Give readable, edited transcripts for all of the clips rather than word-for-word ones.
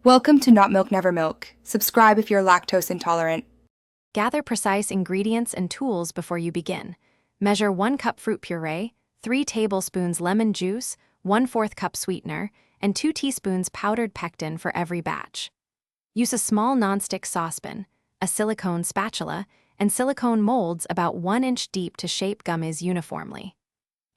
Welcome to Not Milk Never Milk. Subscribe if you're lactose intolerant. Gather precise ingredients and tools before you begin. Measure 1 cup fruit puree, 3 tablespoons lemon juice, 1/4 cup sweetener, and 2 teaspoons powdered pectin for every batch. Use a small nonstick saucepan, a silicone spatula, and silicone molds about 1 inch deep to shape gummies uniformly.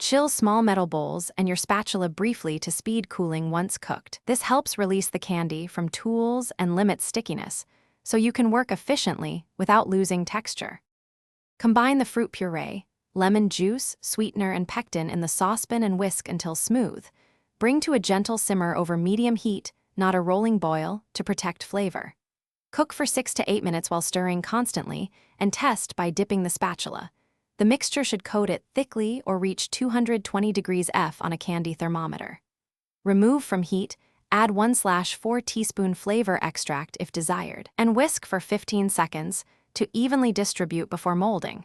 Chill small metal bowls and your spatula briefly to speed cooling once cooked. This helps release the candy from tools and limits stickiness, so you can work efficiently without losing texture. Combine the fruit puree, lemon juice, sweetener, and pectin in the saucepan and whisk until smooth. Bring to a gentle simmer over medium heat, not a rolling boil, to protect flavor. Cook for 6 to 8 minutes while stirring constantly, and test by dipping the spatula. The mixture should coat it thickly or reach 220 degrees F on a candy thermometer. Remove from heat, add 1/4 teaspoon flavor extract if desired, and whisk for 15 seconds to evenly distribute before molding.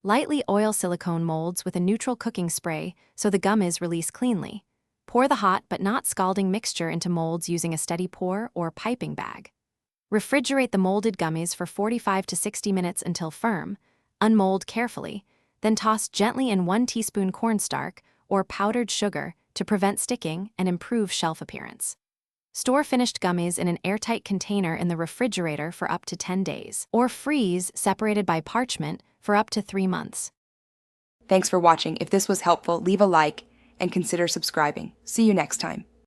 Lightly oil silicone molds with a neutral cooking spray so the gummies release cleanly. Pour the hot but not scalding mixture into molds using a steady pour or piping bag. Refrigerate the molded gummies for 45 to 60 minutes until firm. Unmold carefully, then toss gently in 1 teaspoon cornstarch or powdered sugar to prevent sticking and improve shelf appearance. Store finished gummies in an airtight container in the refrigerator for up to 10 days, or freeze separated by parchment for up to 3 months. Thanks for watching. If this was helpful, leave a like and consider subscribing. See you next time.